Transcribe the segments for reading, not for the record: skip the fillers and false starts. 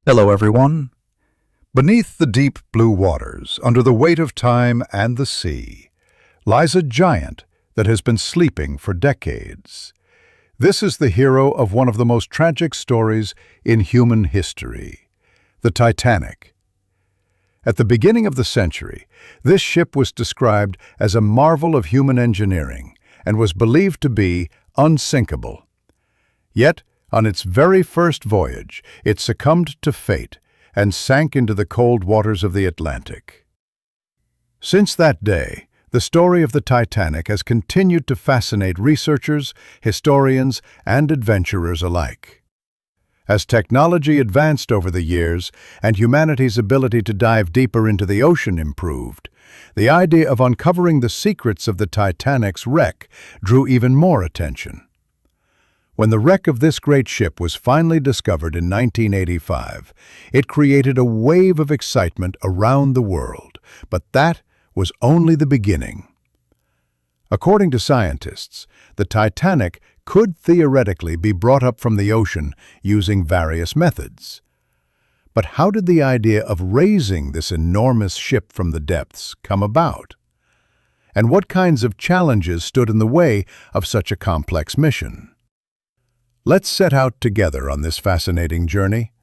Hello, everyone. Beneath the deep blue waters, under the weight of time and the sea, lies a giant that has been sleeping for decades. This is the hero of one of the most tragic stories in human history, the Titanic. At the beginning of the century, this ship was described as a marvel of human engineering and was believed to be unsinkable. Yet, on its very first voyage, it succumbed to fate and sank into the cold waters of the Atlantic. Since that day, the story of the Titanic has continued to fascinate researchers, historians, and adventurers alike. As technology advanced over the years and humanity's ability to dive deeper into the ocean improved, the idea of uncovering the secrets of the Titanic's wreck drew even more attention. When the wreck of this great ship was finally discovered in 1985, it created a wave of excitement around the world, but that was only the beginning. According to scientists, the Titanic could theoretically be brought up from the ocean using various methods. But how did the idea of raising this enormous ship from the depths come about? And what kinds of challenges stood in the way of such a complex mission? Let's set out together on this fascinating journey,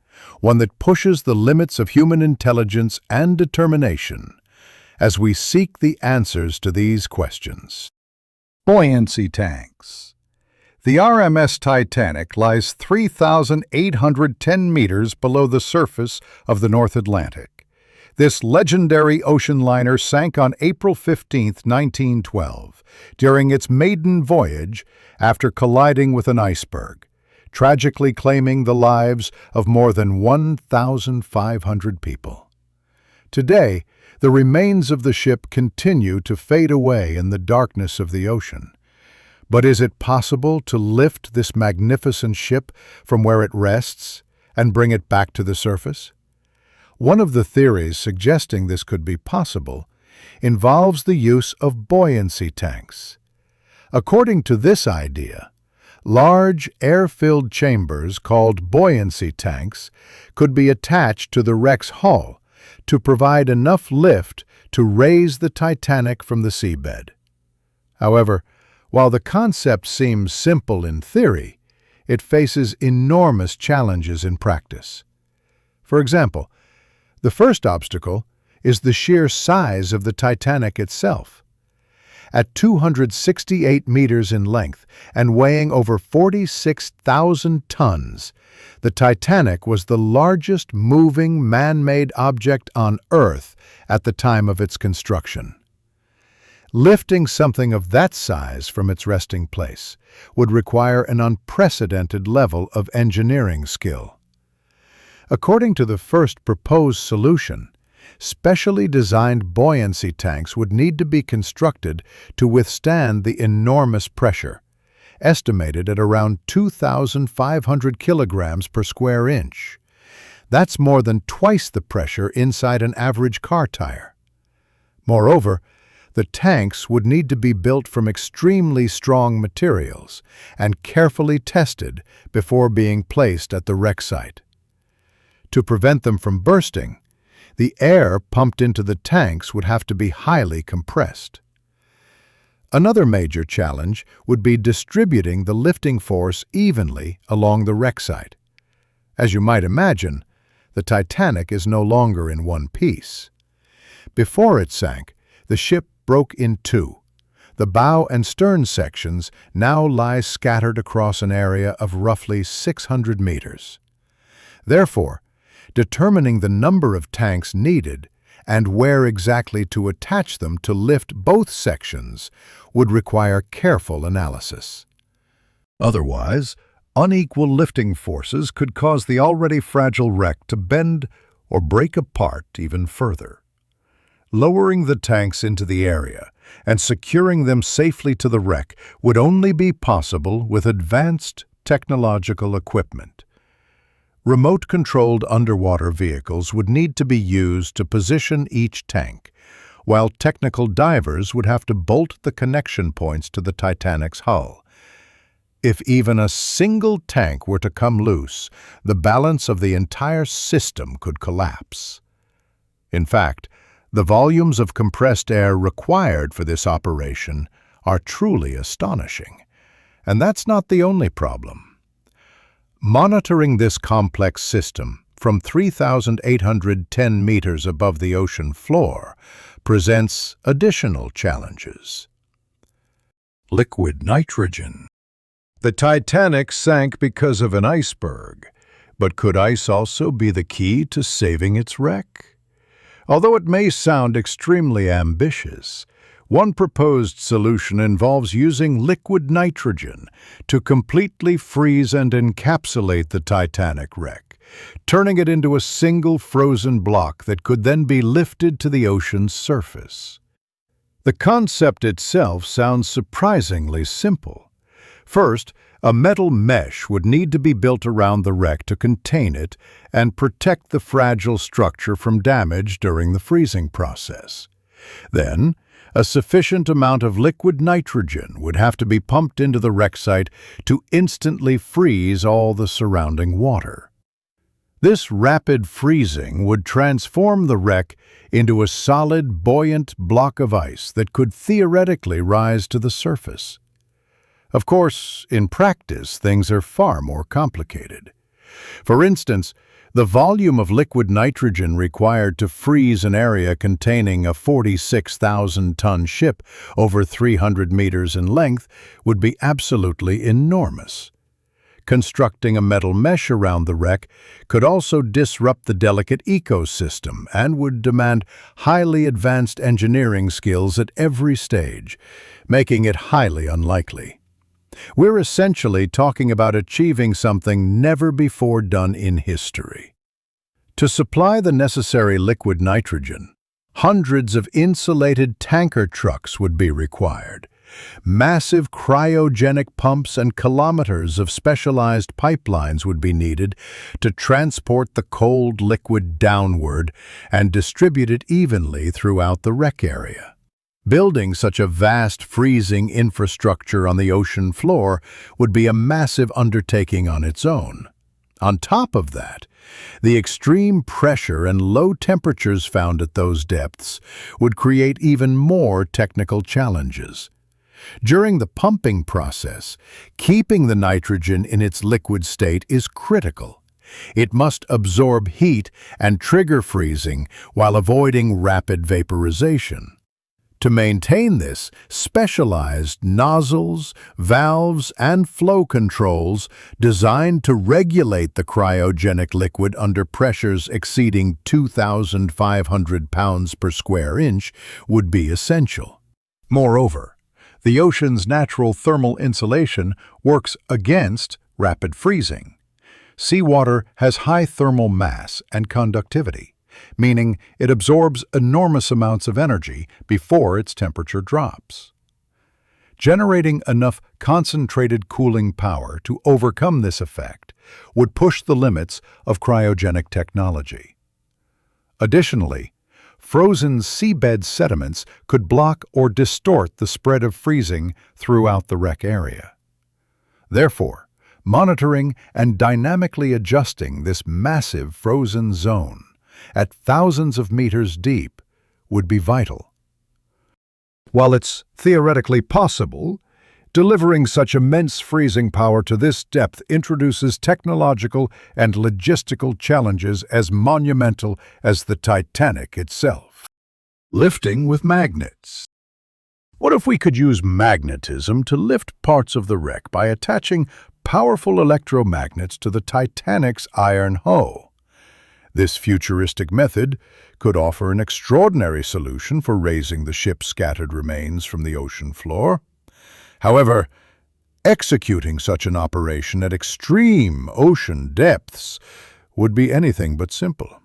one that pushes the limits of human intelligence and determination, as we seek the answers to these questions. Buoyancy tanks. The RMS Titanic lies 3,810 meters below the surface of the North Atlantic. This legendary ocean liner sank on April 15, 1912, during its maiden voyage after colliding with an iceberg, tragically claiming the lives of more than 1,500 people. Today, the remains of the ship continue to fade away in the darkness of the ocean. But is it possible to lift this magnificent ship from where it rests and bring it back to the surface? One of the theories suggesting this could be possible involves the use of buoyancy tanks. According to this idea, large air-filled chambers called buoyancy tanks could be attached to the wreck's hull to provide enough lift to raise the Titanic from the seabed. However, while the concept seems simple in theory, it faces enormous challenges in practice. For example, the first obstacle is the sheer size of the Titanic itself. At 268 meters in length and weighing over 46,000 tons, the Titanic was the largest moving man-made object on Earth at the time of its construction. Lifting something of that size from its resting place would require an unprecedented level of engineering skill. According to the first proposed solution, specially designed buoyancy tanks would need to be constructed to withstand the enormous pressure, estimated at around 2,500 kilograms per square inch. That's more than twice the pressure inside an average car tire. Moreover, the tanks would need to be built from extremely strong materials and carefully tested before being placed at the wreck site. To prevent them from bursting, the air pumped into the tanks would have to be highly compressed. Another major challenge would be distributing the lifting force evenly along the wreck site. As you might imagine, the Titanic is no longer in one piece. Before it sank, the ship broke in two. The bow and stern sections now lie scattered across an area of roughly 600 meters. Therefore, determining the number of tanks needed and where exactly to attach them to lift both sections would require careful analysis. Otherwise, unequal lifting forces could cause the already fragile wreck to bend or break apart even further. Lowering the tanks into the area and securing them safely to the wreck would only be possible with advanced technological equipment. Remote-controlled underwater vehicles would need to be used to position each tank, while technical divers would have to bolt the connection points to the Titanic's hull. If even a single tank were to come loose, the balance of the entire system could collapse. In fact, the volumes of compressed air required for this operation are truly astonishing. And that's not the only problem. Monitoring this complex system from 3,810 meters above the ocean floor presents additional challenges. Liquid nitrogen. The Titanic sank because of an iceberg, but could ice also be the key to saving its wreck? Although it may sound extremely ambitious, one proposed solution involves using liquid nitrogen to completely freeze and encapsulate the Titanic wreck, turning it into a single frozen block that could then be lifted to the ocean's surface. The concept itself sounds surprisingly simple. First, a metal mesh would need to be built around the wreck to contain it and protect the fragile structure from damage during the freezing process. Then, a sufficient amount of liquid nitrogen would have to be pumped into the wreck site to instantly freeze all the surrounding water. This rapid freezing would transform the wreck into a solid, buoyant block of ice that could theoretically rise to the surface. Of course, in practice, things are far more complicated. For instance, the volume of liquid nitrogen required to freeze an area containing a 46,000-ton ship over 300 meters in length would be absolutely enormous. Constructing a metal mesh around the wreck could also disrupt the delicate ecosystem and would demand highly advanced engineering skills at every stage, making it highly unlikely. We're essentially talking about achieving something never before done in history. To supply the necessary liquid nitrogen, hundreds of insulated tanker trucks would be required. Massive cryogenic pumps and kilometers of specialized pipelines would be needed to transport the cold liquid downward and distribute it evenly throughout the wreck area. Building such a vast freezing infrastructure on the ocean floor would be a massive undertaking on its own. On top of that, the extreme pressure and low temperatures found at those depths would create even more technical challenges. During the pumping process, keeping the nitrogen in its liquid state is critical. It must absorb heat and trigger freezing while avoiding rapid vaporization. To maintain this, specialized nozzles, valves, and flow controls designed to regulate the cryogenic liquid under pressures exceeding 2,500 pounds per square inch would be essential. Moreover, the ocean's natural thermal insulation works against rapid freezing. Seawater has high thermal mass and conductivity, meaning it absorbs enormous amounts of energy before its temperature drops. Generating enough concentrated cooling power to overcome this effect would push the limits of cryogenic technology. Additionally, frozen seabed sediments could block or distort the spread of freezing throughout the wreck area. Therefore, monitoring and dynamically adjusting this massive frozen zone at thousands of meters deep would be vital. While it's theoretically possible, delivering such immense freezing power to this depth introduces technological and logistical challenges as monumental as the Titanic itself. Lifting with magnets. What if we could use magnetism to lift parts of the wreck by attaching powerful electromagnets to the Titanic's iron hull? This futuristic method could offer an extraordinary solution for raising the ship's scattered remains from the ocean floor. However, executing such an operation at extreme ocean depths would be anything but simple.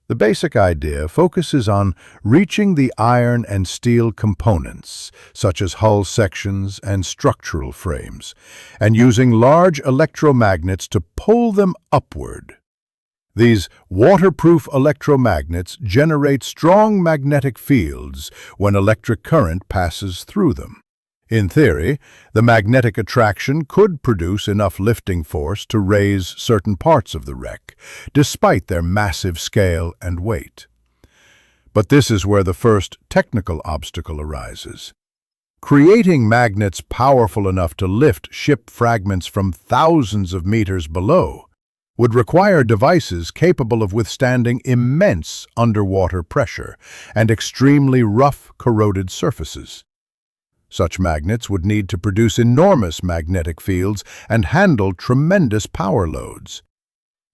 The basic idea focuses on reaching the iron and steel components, such as hull sections and structural frames, and using large electromagnets to pull them upward. These waterproof electromagnets generate strong magnetic fields when electric current passes through them. In theory, the magnetic attraction could produce enough lifting force to raise certain parts of the wreck, despite their massive scale and weight. But this is where the first technical obstacle arises. Creating magnets powerful enough to lift ship fragments from thousands of meters below would require devices capable of withstanding immense underwater pressure and extremely rough, corroded surfaces. Such magnets would need to produce enormous magnetic fields and handle tremendous power loads.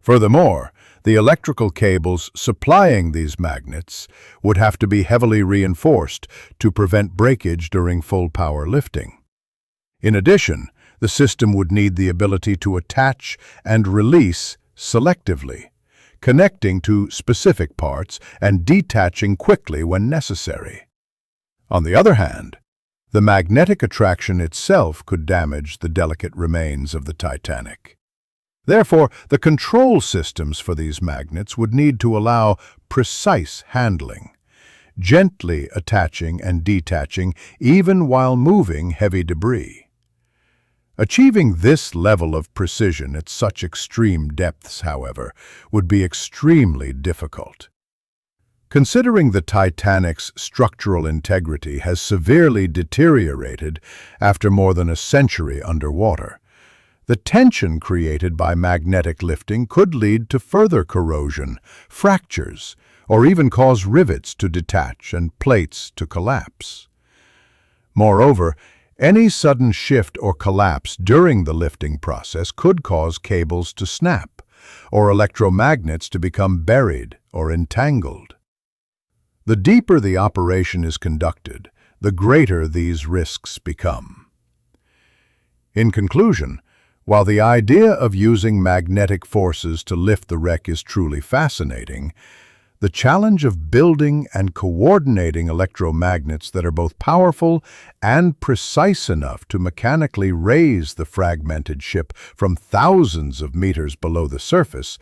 Furthermore, the electrical cables supplying these magnets would have to be heavily reinforced to prevent breakage during full power lifting. In addition, the system would need the ability to attach and release selectively, connecting to specific parts and detaching quickly when necessary. On the other hand, the magnetic attraction itself could damage the delicate remains of the Titanic. Therefore, the control systems for these magnets would need to allow precise handling, gently attaching and detaching even while moving heavy debris. Achieving this level of precision at such extreme depths, however, would be extremely difficult. Considering the Titanic's structural integrity has severely deteriorated after more than a century underwater, the tension created by magnetic lifting could lead to further corrosion, fractures, or even cause rivets to detach and plates to collapse. Moreover, any sudden shift or collapse during the lifting process could cause cables to snap, or electromagnets to become buried or entangled. The deeper the operation is conducted, the greater these risks become. In conclusion, while the idea of using magnetic forces to lift the wreck is truly fascinating, the challenge of building and coordinating electromagnets that are both powerful and precise enough to mechanically raise the fragmented ship from thousands of meters below the surface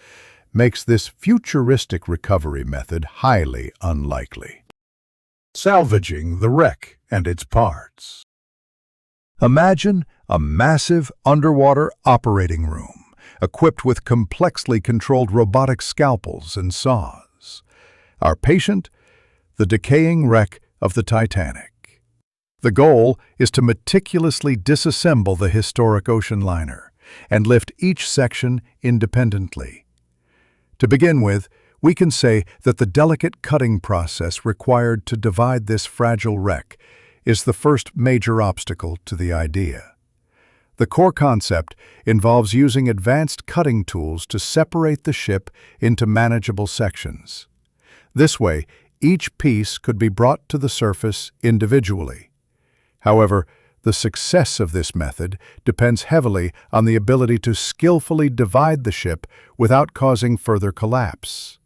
makes this futuristic recovery method highly unlikely. Salvaging the wreck and its parts. Imagine a massive underwater operating room equipped with complexly controlled robotic scalpels and saws. Our patient, the decaying wreck of the Titanic. The goal is to meticulously disassemble the historic ocean liner and lift each section independently. To begin with, we can say that the delicate cutting process required to divide this fragile wreck is the first major obstacle to the idea. The core concept involves using advanced cutting tools to separate the ship into manageable sections. This way, each piece could be brought to the surface individually. However, the success of this method depends heavily on the ability to skillfully divide the ship without causing further collapse.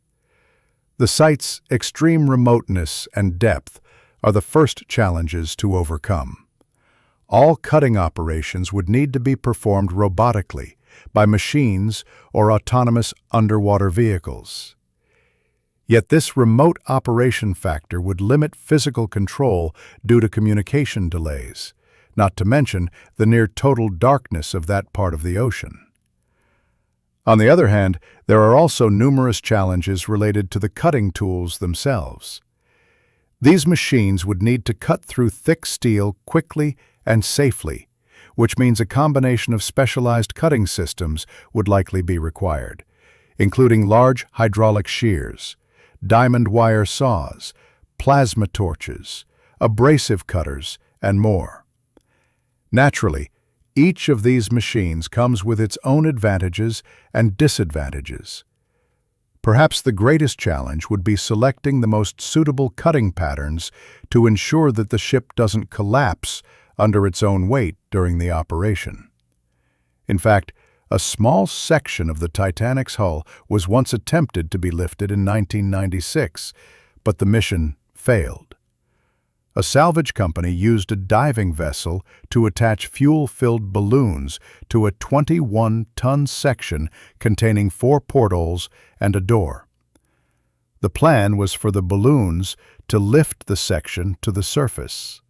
The site's extreme remoteness and depth are the first challenges to overcome. All cutting operations would need to be performed robotically by machines or autonomous underwater vehicles. Yet this remote operation factor would limit physical control due to communication delays, not to mention the near-total darkness of that part of the ocean. On the other hand, there are also numerous challenges related to the cutting tools themselves. These machines would need to cut through thick steel quickly and safely, which means a combination of specialized cutting systems would likely be required, including large hydraulic shears, diamond wire saws, plasma torches, abrasive cutters, and more. Naturally, each of these machines comes with its own advantages and disadvantages. Perhaps the greatest challenge would be selecting the most suitable cutting patterns to ensure that the ship doesn't collapse under its own weight during the operation. In fact, a small section of the Titanic's hull was once attempted to be lifted in 1996, but the mission failed. A salvage company used a diving vessel to attach fuel-filled balloons to a 21-ton section containing 4 portholes and a door. The plan was for the balloons to lift the section to the surface.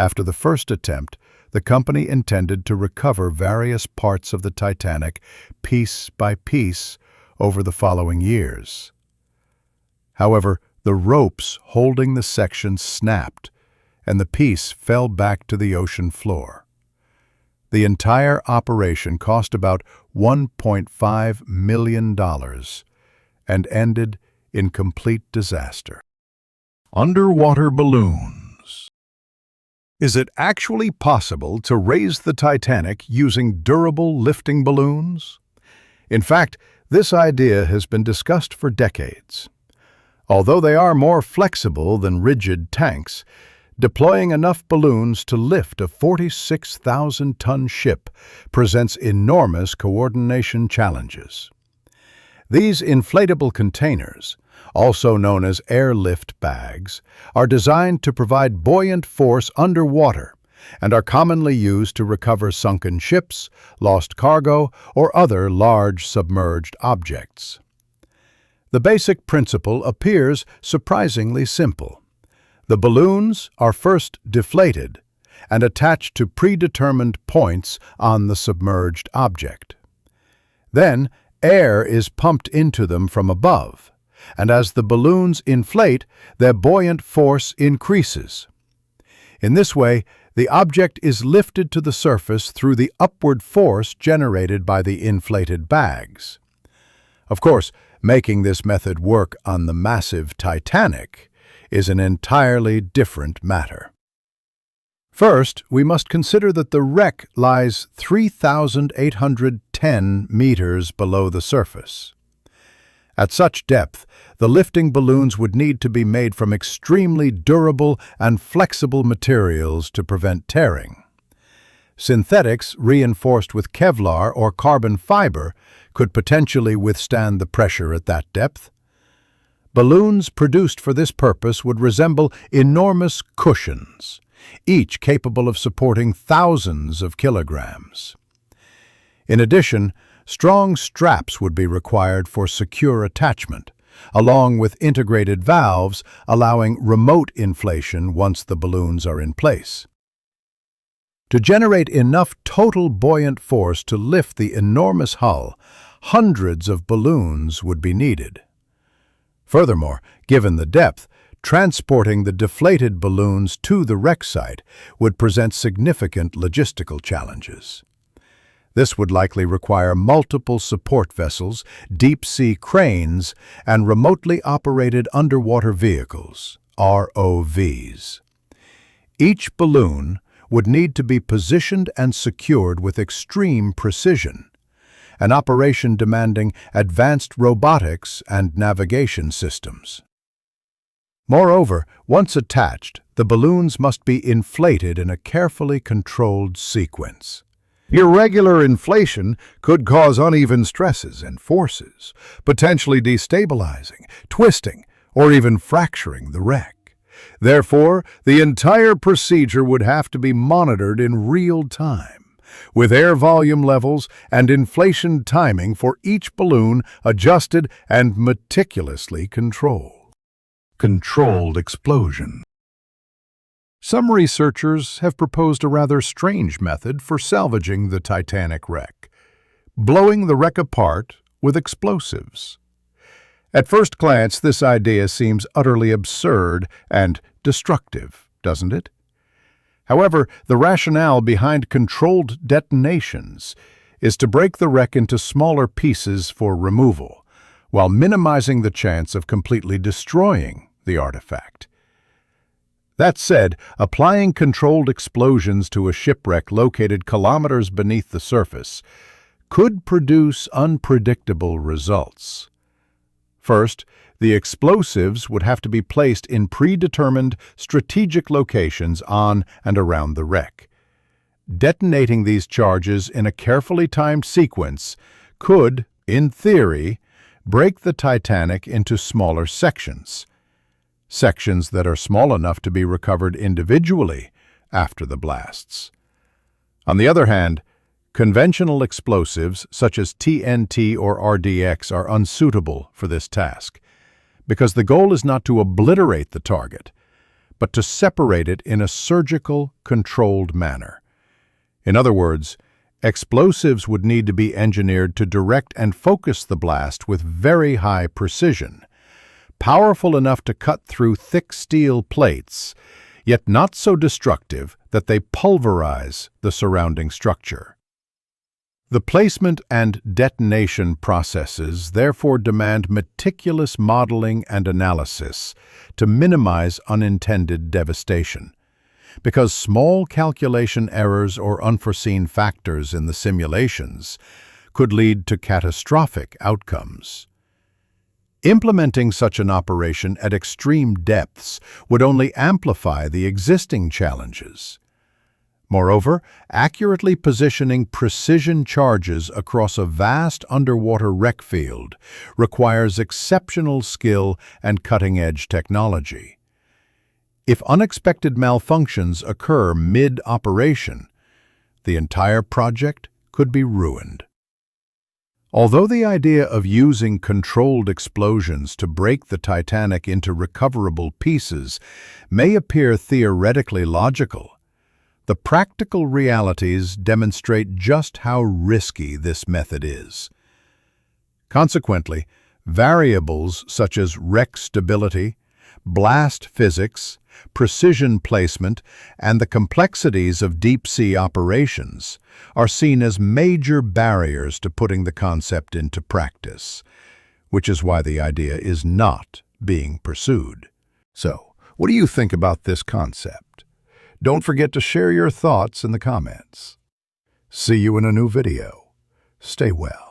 After the first attempt, the company intended to recover various parts of the Titanic piece by piece over the following years. However, the ropes holding the section snapped, and the piece fell back to the ocean floor. The entire operation cost about $1.5 million and ended in complete disaster. Underwater balloons. Is it actually possible to raise the Titanic using durable lifting balloons? In fact, this idea has been discussed for decades. Although they are more flexible than rigid tanks, deploying enough balloons to lift a 46,000-ton ship presents enormous coordination challenges. These inflatable containers, also known as airlift bags, are designed to provide buoyant force underwater and are commonly used to recover sunken ships, lost cargo, or other large submerged objects. The basic principle appears surprisingly simple. The balloons are first deflated and attached to predetermined points on the submerged object. Then, air is pumped into them from above, and as the balloons inflate, their buoyant force increases. In this way, the object is lifted to the surface through the upward force generated by the inflated bags. Of course, making this method work on the massive Titanic is an entirely different matter. First, we must consider that the wreck lies 3,810 meters below the surface. At such depth, the lifting balloons would need to be made from extremely durable and flexible materials to prevent tearing. Synthetics reinforced with Kevlar or carbon fiber could potentially withstand the pressure at that depth. Balloons produced for this purpose would resemble enormous cushions, each capable of supporting thousands of kilograms. In addition, strong straps would be required for secure attachment, along with integrated valves allowing remote inflation once the balloons are in place. To generate enough total buoyant force to lift the enormous hull, hundreds of balloons would be needed. Furthermore, given the depth, transporting the deflated balloons to the wreck site would present significant logistical challenges. This would likely require multiple support vessels, deep-sea cranes, and remotely operated underwater vehicles, ROVs. Each balloon would need to be positioned and secured with extreme precision, an operation demanding advanced robotics and navigation systems. Moreover, once attached, the balloons must be inflated in a carefully controlled sequence. Irregular inflation could cause uneven stresses and forces, potentially destabilizing, twisting, or even fracturing the wreck. Therefore, the entire procedure would have to be monitored in real time, with air volume levels and inflation timing for each balloon adjusted and meticulously controlled. Controlled explosion. Some researchers have proposed a rather strange method for salvaging the Titanic wreck: blowing the wreck apart with explosives. At first glance, this idea seems utterly absurd and destructive, doesn't it? However, the rationale behind controlled detonations is to break the wreck into smaller pieces for removal, while minimizing the chance of completely destroying the artifact. That said, applying controlled explosions to a shipwreck located kilometers beneath the surface could produce unpredictable results. First, the explosives would have to be placed in predetermined strategic locations on and around the wreck. Detonating these charges in a carefully timed sequence could, in theory, break the Titanic into smaller sections that are small enough to be recovered individually after the blasts. On the other hand, conventional explosives such as TNT or RDX are unsuitable for this task, because the goal is not to obliterate the target, but to separate it in a surgical, controlled manner. In other words, explosives would need to be engineered to direct and focus the blast with very high precision, powerful enough to cut through thick steel plates, yet not so destructive that they pulverize the surrounding structure. The placement and detonation processes therefore demand meticulous modeling and analysis to minimize unintended devastation, because small calculation errors or unforeseen factors in the simulations could lead to catastrophic outcomes. Implementing such an operation at extreme depths would only amplify the existing challenges. Moreover, accurately positioning precision charges across a vast underwater wreck field requires exceptional skill and cutting-edge technology. If unexpected malfunctions occur mid-operation, the entire project could be ruined. Although the idea of using controlled explosions to break the Titanic into recoverable pieces may appear theoretically logical, the practical realities demonstrate just how risky this method is. Consequently, variables such as wreck stability, blast physics, precision placement, and the complexities of deep-sea operations are seen as major barriers to putting the concept into practice, which is why the idea is not being pursued. So, what do you think about this concept? Don't forget to share your thoughts in the comments. See you in a new video. Stay well.